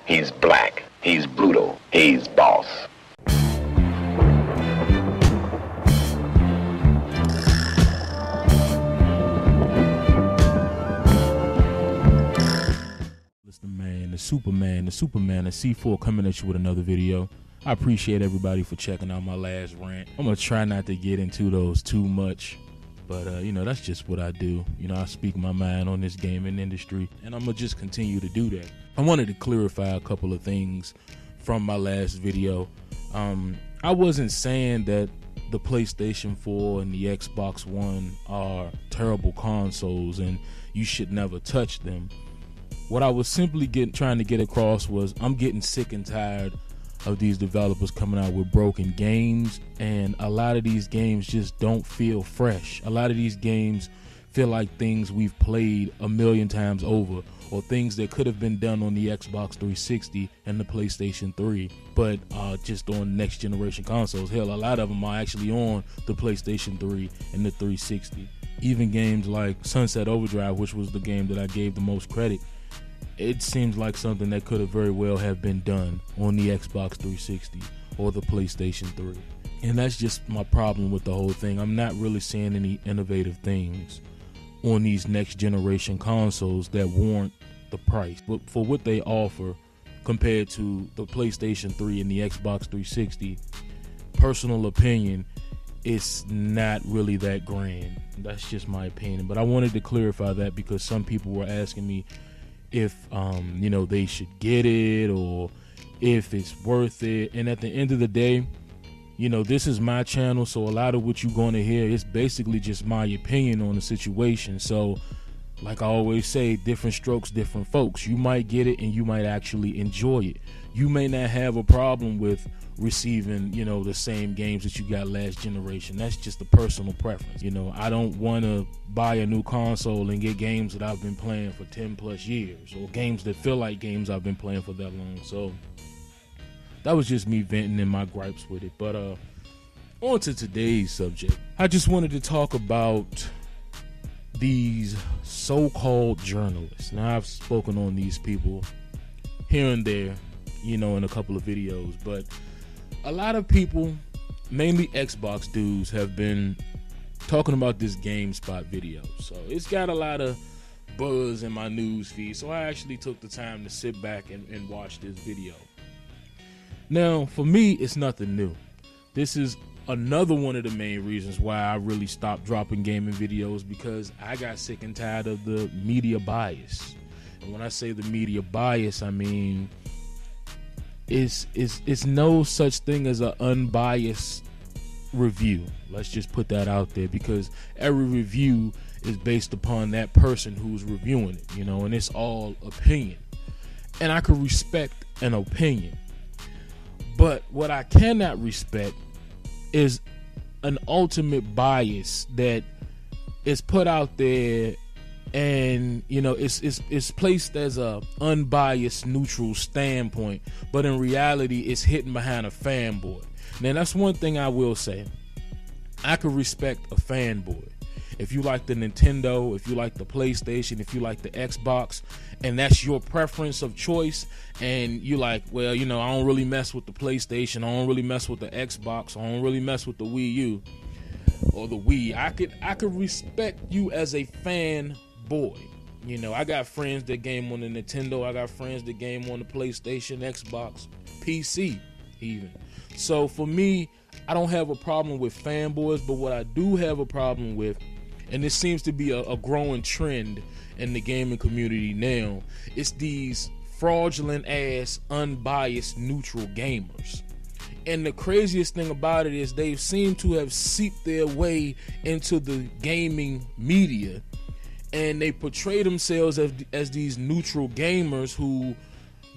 He's black. He's brutal. He's boss. Listen, man, the Superman, the C4 coming at you with another video. I appreciate everybody for checking out my last rant. I'm gonna try not to get into those too much, but you know, that's just what I do. You know, I speak my mind on this gaming industry, and I'm gonna just continue to do that. I wanted to clarify a couple of things from my last video. I wasn't saying that the PlayStation 4 and the Xbox One are terrible consoles and you should never touch them. What I was simply trying to get across was I'm getting sick and tired of these developers coming out with broken games, and a lot of these games just don't feel fresh. A lot of these games feel like things we've played a million times over, or things that could have been done on the Xbox 360 and the PlayStation 3, but just on next generation consoles. Hell, a lot of them are actually on the PlayStation 3 and the 360. Even games like Sunset Overdrive, which was the game that I gave the most credit, it seems like something that could have very well have been done on the Xbox 360 or the PlayStation 3. And that's just my problem with the whole thing. I'm not really seeing any innovative things on these next generation consoles that warrant the price. But for what they offer compared to the PlayStation 3 and the Xbox 360, personal opinion, it's not really that grand. That's just my opinion. But I wanted to clarify that because some people were asking me if you know, they should get it or if it's worth it. And at the end of the day, you know, this is my channel, so a lot of what you're going to hear is basically just my opinion on the situation. So like I always say, different strokes, different folks. You might get it and you might actually enjoy it. You may not have a problem with receiving, you know, the same games that you got last generation. That's just a personal preference. You know, I don't want to buy a new console and get games that I've been playing for 10 plus years, or games that feel like games I've been playing for that long. So that was just me venting in my gripes with it. But on to today's subject. I just wanted to talk about these so-called journalists. Now, I've spoken on these people here and there, you know, in a couple of videos, but a lot of people, mainly Xbox dudes, have been talking about this GameSpot video. So it's got a lot of buzz in my news feed, so I actually took the time to sit back and watch this video. Now, for me, it's nothing new. This is another one of the main reasons why I really stopped dropping gaming videos, because I got sick and tired of the media bias. And when I say the media bias, I mean it's no such thing as an unbiased review. Let's just put that out there, because every review is based upon that person who's reviewing it, you know, and it's all opinion. And I could respect an opinion, but what I cannot respect is an ultimate bias that is put out there, and you know, it's placed as a unbiased, neutral standpoint, but in reality it's hidden behind a fanboy. Now, that's one thing I will say. I could respect a fanboy. If you like the Nintendo, if you like the PlayStation, if you like the Xbox, and that's your preference of choice, and you like, well, you know, I don't really mess with the PlayStation, I don't really mess with the Xbox, I don't really mess with the Wii U or the Wii, I could respect you as a fanboy. You know, I got friends that game on the Nintendo, I got friends that game on the PlayStation, Xbox, PC even. So for me, I don't have a problem with fanboys, but what I do have a problem with, and this seems to be a growing trend in the gaming community now, it's these fraudulent ass, unbiased, neutral gamers. And the craziest thing about it is they seem to have seeped their way into the gaming media, and they portray themselves as these neutral gamers who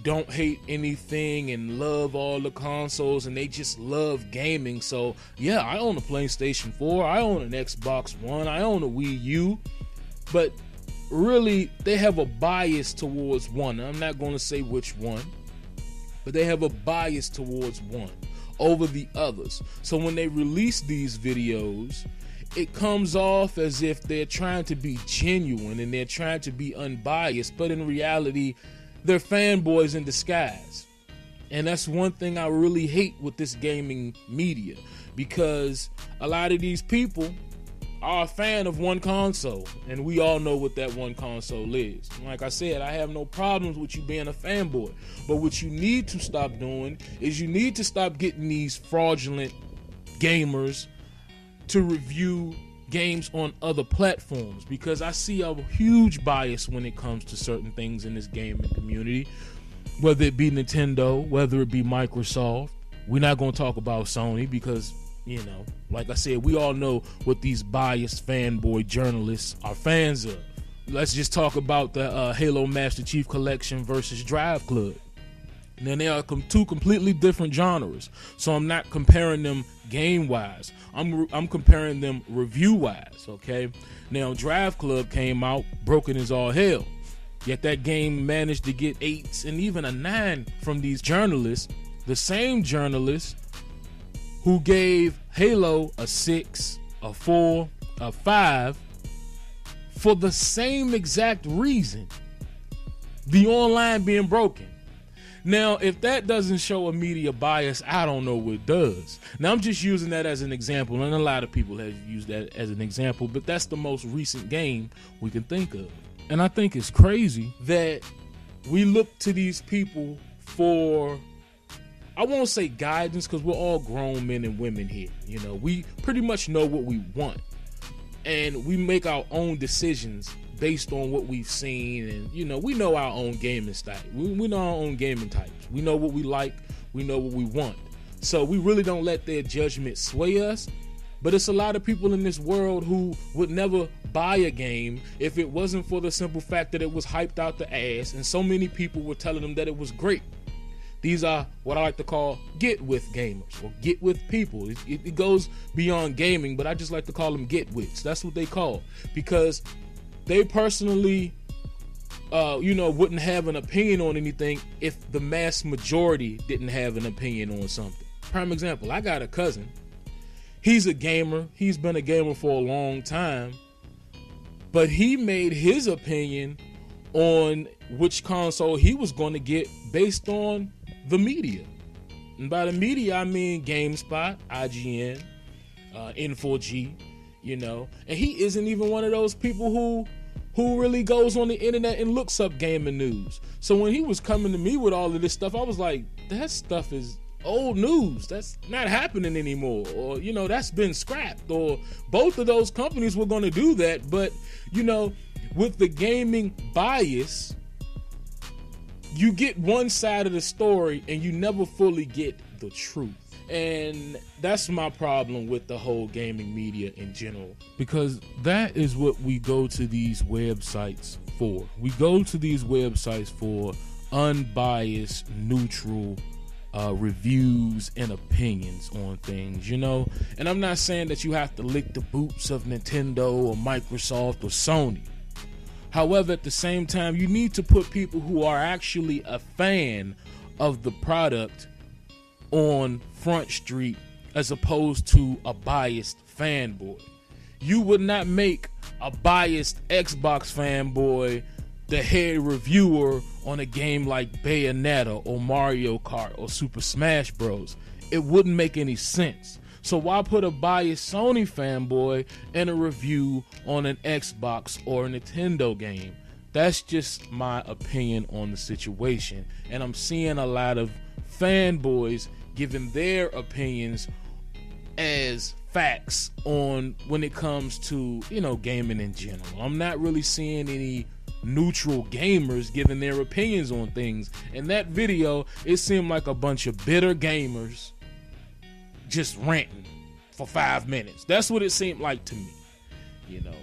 don't hate anything and love all the consoles, and they just love gaming. So yeah, I own a PlayStation 4, I own an Xbox One, I own a Wii U, but really they have a bias towards one. I'm not going to say which one, but they have a bias towards one over the others. So when they release these videos, it comes off as if they're trying to be genuine and they're trying to be unbiased, but in reality they're fanboys in disguise. And that's one thing I really hate with this gaming media, because a lot of these people are a fan of one console, and we all know what that one console is. Like I said, I have no problems with you being a fanboy, but what you need to stop doing is you need to stop getting these fraudulent gamers to review games on other platforms, because I see a huge bias when it comes to certain things in this gaming community, whether it be Nintendo, whether it be Microsoft. We're not going to talk about Sony because, you know, like I said, we all know what these biased fanboy journalists are fans of. Let's just talk about the Halo Master Chief Collection versus Drive Club. Now, they are two completely different genres, so I'm not comparing them game-wise. I'm comparing them review-wise, okay? Now, Drive Club came out broken as all hell, yet that game managed to get 8s and even a 9 from these journalists, the same journalists who gave Halo a 6, a 4, a 5 for the same exact reason: the online being broken. Now, if that doesn't show a media bias, I don't know what does. Now, I'm just using that as an example, and a lot of people have used that as an example, but that's the most recent game we can think of. And I think it's crazy that we look to these people for, I won't say guidance, because we're all grown men and women here. You know, we pretty much know what we want, and we make our own decisions based on what we've seen, and you know, we know our own gaming style. We know our own gaming types. We know what we like. We know what we want. So we really don't let their judgment sway us. But it's a lot of people in this world who would never buy a game if it wasn't for the simple fact that it was hyped out the ass, and so many people were telling them that it was great. These are what I like to call get with gamers, or get with people. It goes beyond gaming, but I just like to call them get wits. That's what they call, because they personally, wouldn't have an opinion on anything if the mass majority didn't have an opinion on something. Prime example, I got a cousin. He's a gamer. He's been a gamer for a long time, but he made his opinion on which console he was going to get based on the media. And by the media, I mean GameSpot, IGN, N4G, you know. And he isn't even one of those people who really goes on the internet and looks up gaming news. So when he was coming to me with all of this stuff, I was like, that stuff is old news. That's not happening anymore. Or, you know, that's been scrapped. Or both of those companies were going to do that. But, you know, with the gaming bias, you get one side of the story and you never fully get the truth. And that's my problem with the whole gaming media in general, because that is what we go to these websites for. We go to these websites for unbiased, neutral reviews and opinions on things, you know. And I'm not saying that you have to lick the boots of Nintendo or Microsoft or Sony. However, at the same time, you need to put people who are actually a fan of the product on Front Street as opposed to a biased fanboy. You would not make a biased Xbox fanboy the head reviewer on a game like Bayonetta or Mario Kart or Super Smash Bros. It wouldn't make any sense. So why put a biased Sony fanboy in a review on an Xbox or a Nintendo game? That's just my opinion on the situation. And I'm seeing a lot of fanboys giving their opinions as facts on when it comes to, you know, gaming in general. I'm not really seeing any neutral gamers giving their opinions on things. In that video, it seemed like a bunch of bitter gamers just ranting for 5 minutes. That's what it seemed like to me, you know.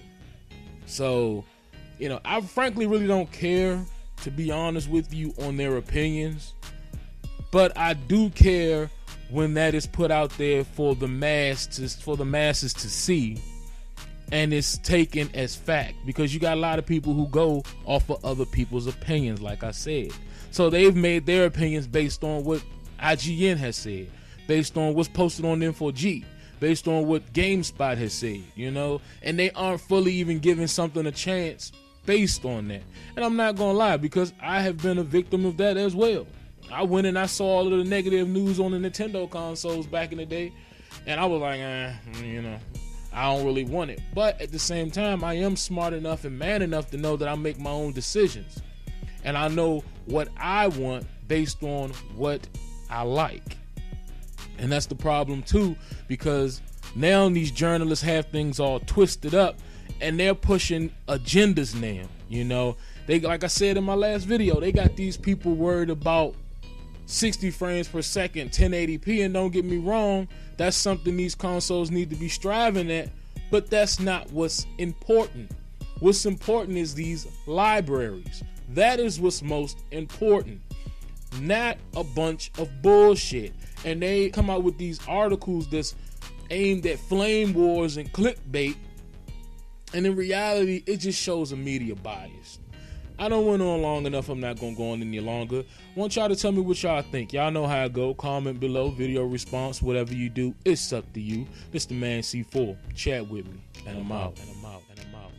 So, you know, I frankly really don't care, to be honest with you, on their opinions. But I do care when that is put out there for the masses to see, and it's taken as fact, because you got a lot of people who go off of other people's opinions, like I said. So they've made their opinions based on what IGN has said, based on what's posted on N4G, based on what GameSpot has said, you know, and they aren't fully even giving something a chance based on that. And I'm not gonna lie, because I have been a victim of that as well. I went and I saw all of the negative news on the Nintendo consoles back in the day, and I was like, you know, I don't really want it. But at the same time, I am smart enough and man enough to know that I make my own decisions. And I know what I want based on what I like. And that's the problem too, because now these journalists have things all twisted up and they're pushing agendas now. You know, they, like I said in my last video, they got these people worried about 60 frames per second, 1080p, and don't get me wrong, that's something these consoles need to be striving at, but that's not what's important. What's important is these libraries. That is what's most important, not a bunch of bullshit. And they come out with these articles that's aimed at flame wars and clickbait, and in reality, it just shows a media bias. I don't went on long enough. I'm not going to go on any longer. I want y'all to tell me what y'all think. Y'all know how I go. Comment below, video response, whatever you do. It's up to you. This the man C4. Chat with me. And I'm out. And I'm out. And I'm out.